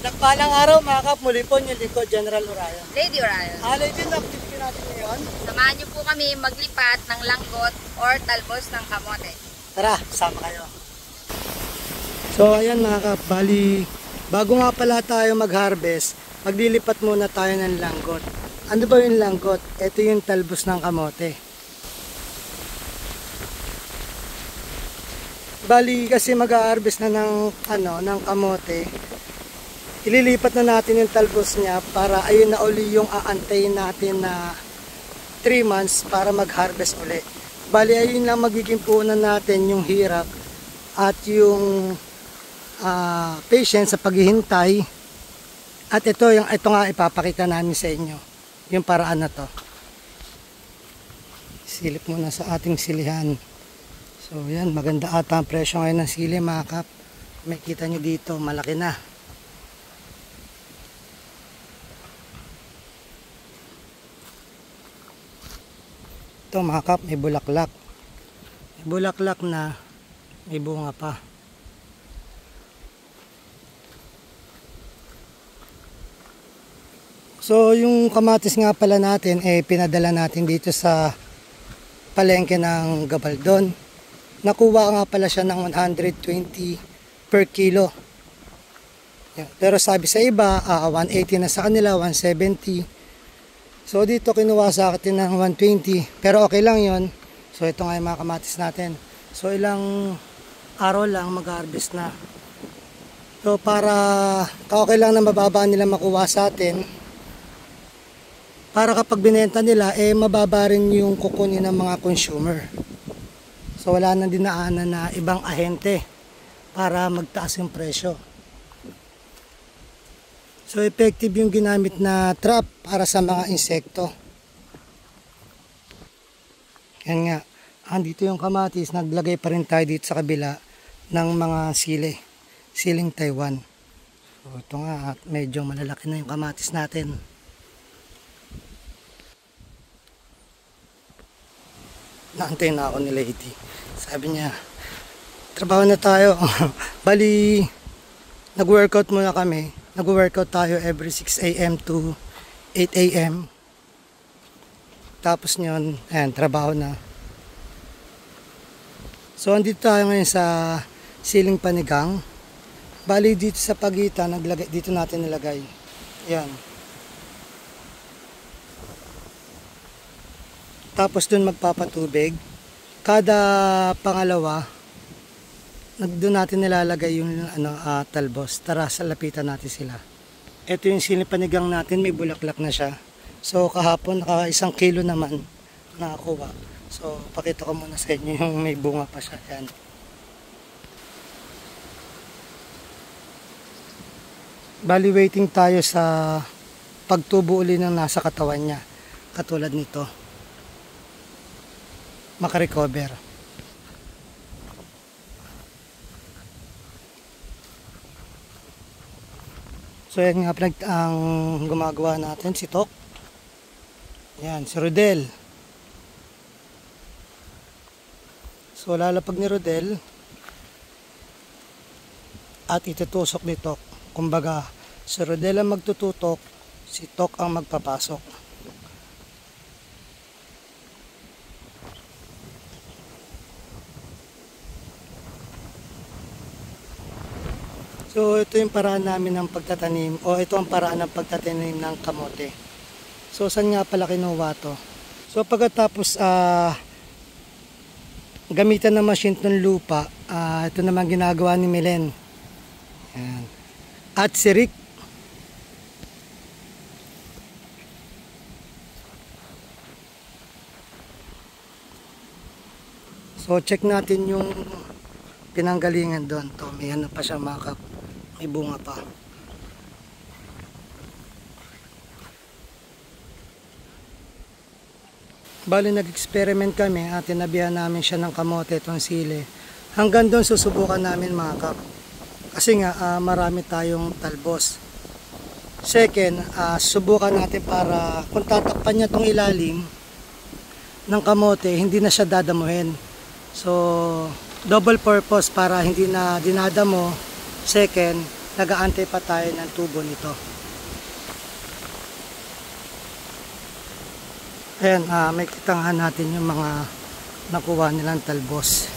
Nagpalang araw mga kap, muli po yung likod, General Orayon. Lady Orayon. Lady, yung activity natin ngayon. Samahan niyo po kami maglipat ng langgot or talbos ng kamote. Tara, sama kayo. So ayan mga kap, bali, bago nga pala tayo mag-harvest, maglilipat muna tayo ng langgot. Ano ba yung langgot? Ito yung talbos ng kamote. Bali kasi mag-harvest na ng kamote. Ililipat na natin yung talbos niya para ayun na uli yung aantayin natin na 3 months para mag-harvest uli. Bali ayun lang magiging puhunan natin yung hirap at yung patience sa paghihintay. At ito nga ipapakita namin sa inyo, yung paraan na to. Silip muna sa ating silihan. So yan, maganda ata ang presyo ngayon ng sili mga kap. May kita nyo dito, malaki na. Ito mga kap, may bulaklak. May bulaklak na, may bunga pa. So yung kamatis nga pala natin, pinadala natin dito sa palengke ng Gabaldon. Nakuha nga pala siya ng 120 per kilo. Yan. Pero sabi sa iba, 180 na sa kanila, 170. So dito kinuha sa akin ng 120, pero okay lang yon. So ito nga yung mga kamatis natin. So ilang araw lang mag-harvest na. So para okay lang na mababa nila makuha sa atin, para kapag binenta nila, mababa rin yung kukunin ng mga consumer. So wala nang dinaanan na ibang ahente para magtaas yung presyo. So effective yung ginamit na trap para sa mga insekto. Yan nga, andito yung kamatis, naglagay pa rin tayo dito sa kabila ng mga siling Taiwan. So ito nga, medyo malalaki na yung kamatis natin. Naantay na ako ni Lady. Sabi niya, trabaho na tayo. Bali, nag-workout muna kami. Nag-workout tayo every 6 AM to 8 AM. Tapos nyon, ayan, trabaho na. So, andito tayo ngayon sa siling panigang. Bali, dito sa pagitan, dito natin nilagay. Ayan. Tapos dun magpapatubig. Kada pangalawa, doon natin nilalagay yung talbos. Tara, lapitan natin sila. Ito yung siling panigang natin, may bulaklak na siya. So kahapon, 1 kilo naman nakakuha. So pakita ko muna sa inyo yung may bunga pa siya. Yan. Bali waiting tayo sa pagtubo uli ng nasa katawan niya. Katulad nito. Makarecover. So yan nga ang gumagawa natin, si Tok. Yan, si Rodel. So lalapag ni Rodel at itutusok ni Tok. Kumbaga, si Rodel ang magtututok, si Tok ang magpapasok. So ito yung paraan namin ng pagtatanim, o ito ang paraan ng pagtatanim ng kamote. So saan nga pala kinuha to? So pagkatapos gamitan ng machine ng lupa, ito naman ginagawa ni Milen. Yan. At si Rick. So check natin yung pinanggalingan doon. To, may ano pa siya mga kap. May bunga pa. Bali nag-experiment kami at tinabihan namin siya ng kamote itong sili. Hanggang doon susubukan namin mga kap. Kasi nga marami tayong talbos. Second, subukan natin para kung tatakpan niya itong ilalim ng kamote, hindi na siya dadamuhin. So double purpose para hindi na dinadamo. Second, nag-aantay pa tayo ng tubo nito. Ayan, may kitangan natin yung mga nakuha nilang talbos.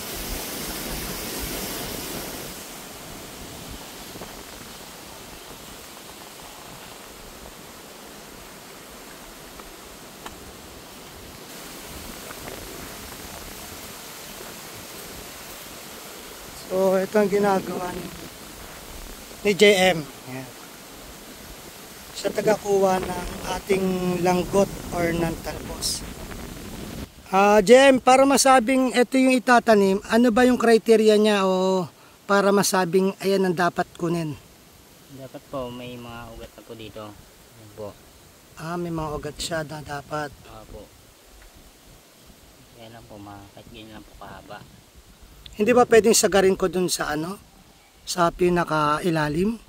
So, ito ang ginagawa ni JM. Ayan. Siya tagakuha ng ating langgot or ng talbos. JM, para masabing ito yung itatanim, ano ba yung criteria niya o para masabing ayan ang dapat kunin? Dapat po may mga ugat na po dito. Ayan po. May mga ugat siya na dapat. Po. Kaya lang po, kahit ganyan lang po kahaba. Hindi ba pwedeng sagarin ko dun sa sa pinaka-ilalim?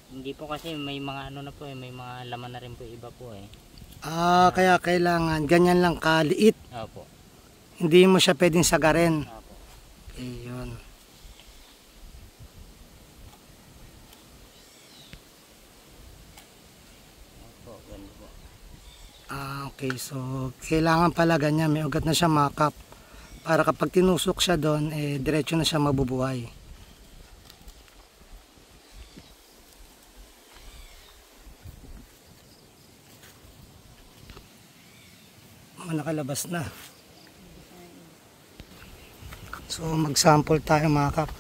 Hindi po kasi may mga ano na po may mga laman na rin po iba po Kaya kailangan ganyan lang kaliit. Opo. Hindi mo siya pwedeng sagarin. Opo. Ayun. Opo, ganun po. Okay, so kailangan pala ganyan, may ugat na siya makap. Para kapag tinusok siya doon, diretso na siya mabubuhay. Nakalabas na. So mag-sample tayo mga kap.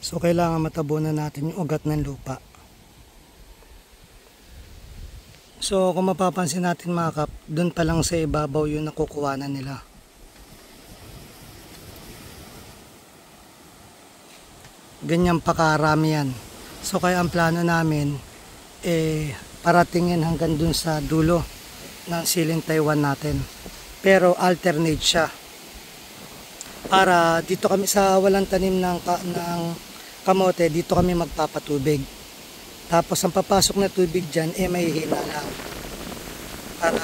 So kailangan matabunan natin yung ugat ng lupa. So kung mapapansin natin mga kap, dun pa lang sa ibabaw yung nakukuhanan nila. Ganyan pa karami yan. So kaya ang plano namin paratingin hanggang dun sa dulo ng siling Taiwan natin. Pero alternate siya. Para dito kami sa walang tanim ng kamote, dito kami magpapatubig. Tapos ang papasok na tubig dyan, may hila lang. Para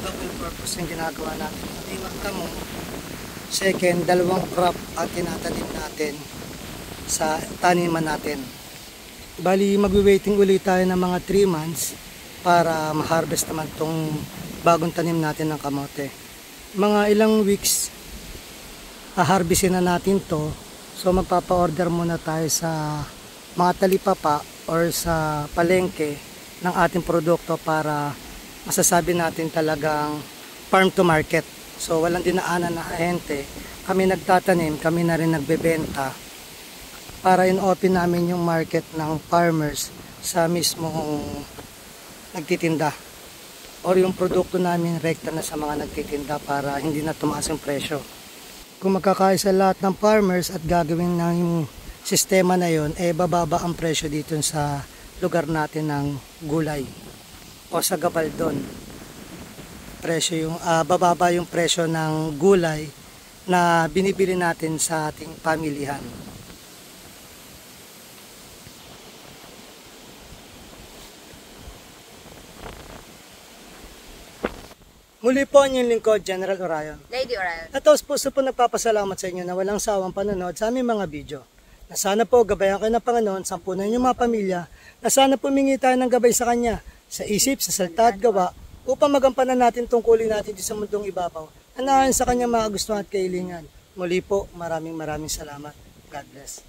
double purpose yung ginagawa natin. Hindi magtamo. Second, dalawang crop ang tinatanim natin sa taniman natin. Bali, magwi-waiting ulit tayo ng mga 3 months para ma-harvest naman tong bagong tanim natin ng kamote. Mga ilang weeks, haharvestin na natin to. So magpapa-order muna tayo sa mga talipapa or sa palengke ng ating produkto para masasabi natin talagang farm to market. So walang dinaanan na ahente. Kami nagtatanim, kami na rin nagbebenta para in-open namin yung market ng farmers sa mismong nagtitinda. Or yung produkto namin rekta na sa mga nagtitinda para hindi na tumaas yung presyo. Kung magkakaisa lahat ng farmers at gagawin ng yung sistema na yon, bababa ang presyo dito sa lugar natin ng gulay o sa Gabaldon. Bababa yung presyo ng gulay na binibili natin sa ating pamilihan. Muli po ang inyong lingkod, General Orion. Lady Orion. At taos puso po nagpapasalamat sa inyo na walang sawang panonood sa aming mga video. Na sana po gabayan kayo ng Panginoon, sampunan inyong mga pamilya, na sana pumingi tayo ng gabay sa Kanya, sa isip, sa salita at gawa, upang magampanan natin tungkulin natin sa mundong ibabaw, na naayon sa Kanya mga gustuhan at kahilingan. Muli po, maraming salamat. God bless.